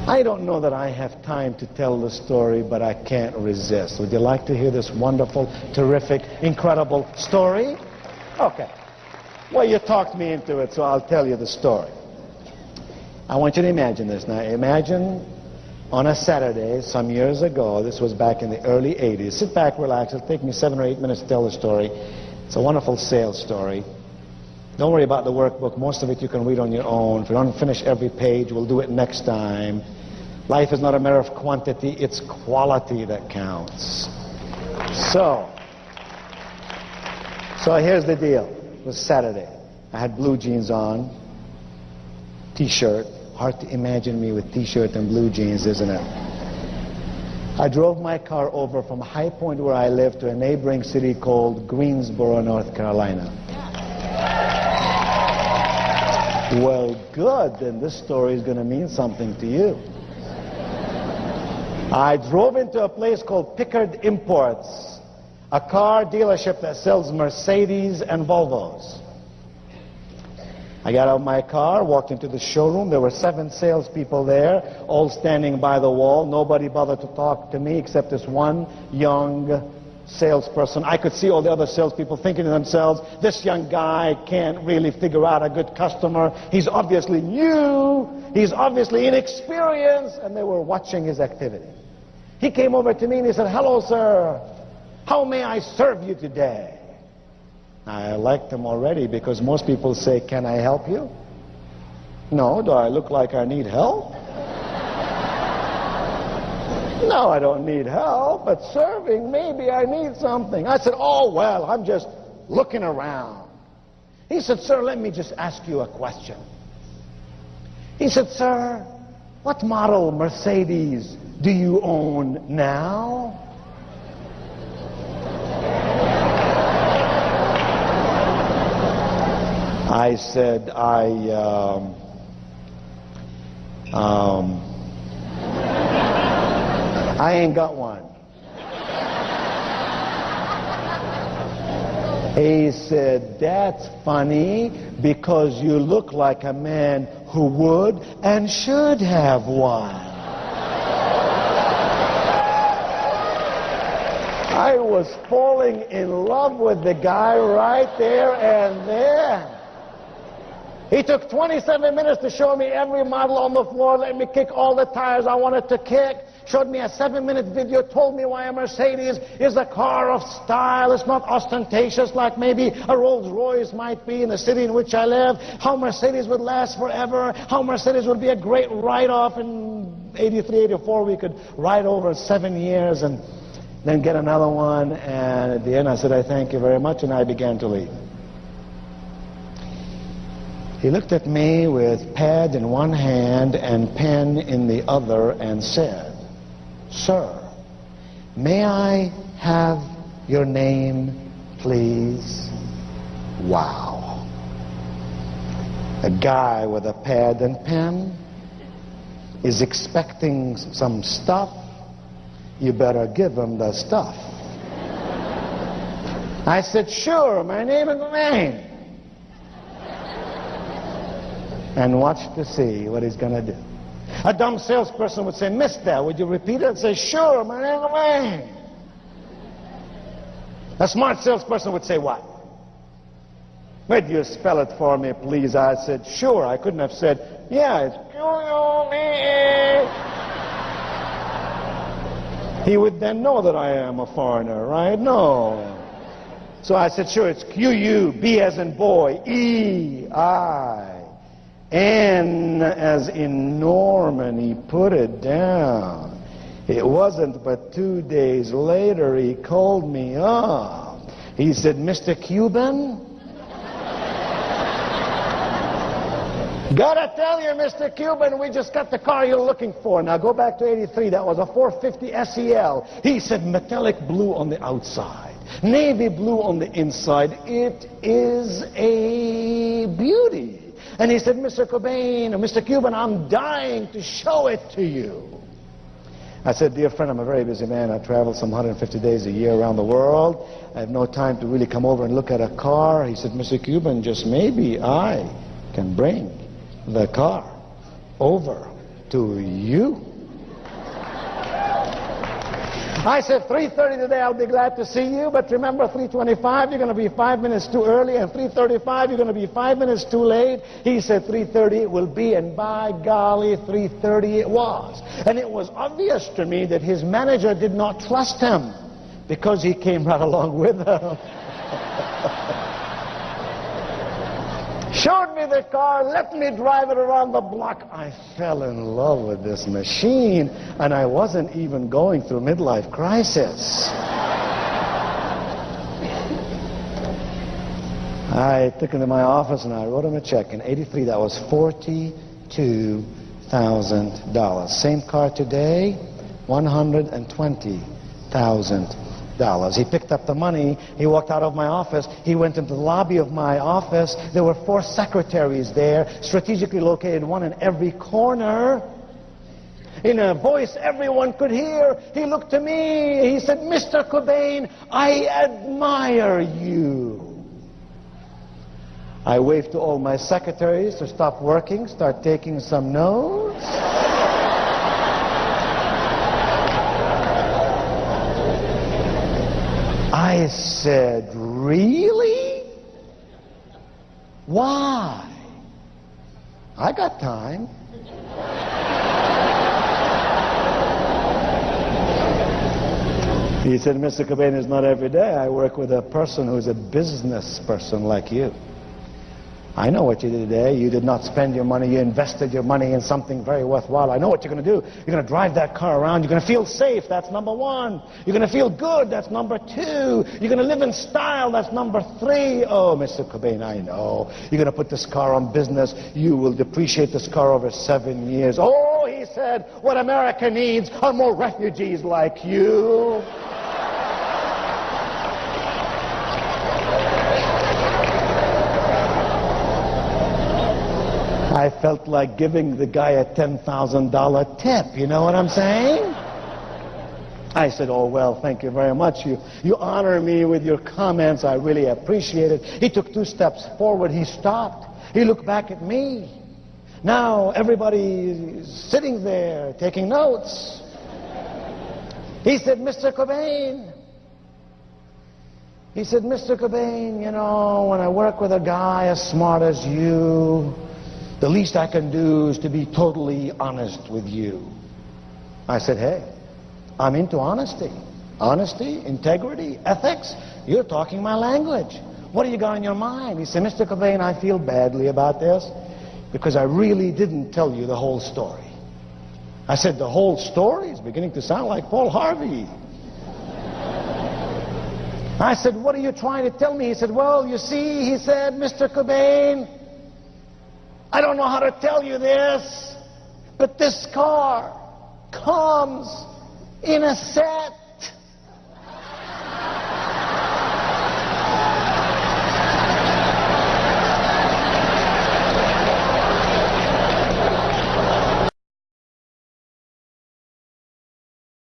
I don't know that I have time to tell the story, but I can't resist. Would you like to hear this wonderful, terrific, incredible story? Okay. Well, you talked me into it, so I'll tell you the story. I want you to imagine this now. Imagine on a Saturday some years ago, this was back in the early 80s. Sit back, relax. It'll take me 7 or 8 minutes to tell the story. It's a wonderful sales story. Don't worry about the workbook. Most of it you can read on your own. If you don't finish every page, we'll do it next time. Life is not a matter of quantity, it's quality that counts. So here's the deal. It was Saturday. I had blue jeans on, t-shirt. Hard to imagine me with t-shirt and blue jeans, isn't it? I drove my car over from High Point, where I live, to a neighboring city called Greensboro, North Carolina. Well, good, then this story is going to mean something to you. I drove into a place called Pickard Imports, a car dealership that sells Mercedes and Volvos. I got out of my car, walked into the showroom. There were 7 salespeople there, all standing by the wall. Nobody bothered to talk to me except this one young salesperson. I could see all the other salespeople thinking to themselves, this young guy can't really figure out a good customer. He's obviously new. He's obviously inexperienced. And they were watching his activity. He came over to me and he said, hello, sir. How may I serve you today? I liked him already because most people say, can I help you? No, do I look like I need help? No, I don't need help, but serving, maybe I need something. I said, oh, well, I'm just looking around. He said, sir, let me just ask you a question. He said, sir, what model Mercedes do you own now? I said, I ain't got one. He said, that's funny because you look like a man who would and should have one. I was falling in love with the guy right there and then. He took 27 minutes to show me every model on the floor, let me kick all the tires I wanted to kick, showed me a 7-minute video, told me why a Mercedes is a car of style. It's not ostentatious like maybe a Rolls Royce might be in the city in which I live, how Mercedes would last forever, how Mercedes would be a great write-off. In 83, 84, we could ride over 7 years and then get another one. And at the end I said, I thank you very much, and I began to leave. He looked at me with pad in one hand and pen in the other and said, sir, may I have your name, please? Wow. A guy with a pad and pen is expecting some stuff. You better give him the stuff. I said, sure, my name is Wayne. And watch to see what he's going to do. A dumb salesperson would say, mister, would you repeat it? I'd say, sure, my name is Wayne. A smart salesperson would say, what? Would you spell it for me, please? I said, sure. I couldn't have said, yeah, it's Q-U-E. He would then know that I am a foreigner, right? No. So I said, sure, it's Q-U, B as in boy, E-I. N as in Norman. He put it down. It wasn't but 2 days later he called me up. He said, Mr. Cuban? Gotta tell you, Mr. Cuban, we just got the car you're looking for. Now go back to 83. That was a 450 SEL. He said, metallic blue on the outside, navy blue on the inside. It is a beauty. And he said, Mr. Cobain, or Mr. Cuban, I'm dying to show it to you. I said, dear friend, I'm a very busy man. I travel some 150 days a year around the world. I have no time to really come over and look at a car. He said, Mr. Cuban, just maybe I can bring the car over to you. I said, 3:30 today, I'll be glad to see you, but remember, 3:25, you're going to be 5 minutes too early, and 3:35, you're going to be 5 minutes too late. He said 3:30 it will be, and by golly, 3:30 it was. And it was obvious to me that his manager did not trust him, because he came right along with him. Showed me the car, let me drive it around the block. I fell in love with this machine, and I wasn't even going through midlife crisis. I took him to my office and I wrote him a check. In '83, that was $42,000. Same car today, $120,000. He picked up the money, he walked out of my office, he went into the lobby of my office. There were 4 secretaries there, strategically located, one in every corner. In a voice everyone could hear, he looked to me, he said, "Mr. Cobain, I admire you." I waved to all my secretaries to stop working, start taking some notes. I said, "Really? Why? I got time." He said, "Mr. Cobain, it's not every day I work with a person who's a business person like you. I know what you did today. You did not spend your money. You invested your money in something very worthwhile. I know what you're going to do. You're going to drive that car around. You're going to feel safe. That's number 1. You're going to feel good. That's number 2. You're going to live in style. That's number 3. Oh, Mr. Cobain, I know. You're going to put this car on business. You will depreciate this car over 7 years. Oh," he said, "what America needs are more refugees like you." I felt like giving the guy a $10,000 tip, you know what I'm saying? I said, "Oh, well, thank you very much. You honor me with your comments. I really appreciate it." He took 2 steps forward. He stopped. He looked back at me. Now everybody's sitting there taking notes. He said, "Mr. Cobain," he said, "Mr. Cobain, you know, when I work with a guy as smart as you, the least I can do is to be totally honest with you." I said, "Hey, I'm into honesty. Honesty, integrity, ethics. You're talking my language. What do you got in your mind?" He said, "Mr. Cobain, I feel badly about this because I really didn't tell you the whole story." I said, "The whole story is beginning to sound like Paul Harvey." I said, "What are you trying to tell me?" He said, "Well, you see," he said, "Mr. Cobain, I don't know how to tell you this, but this car comes in a set."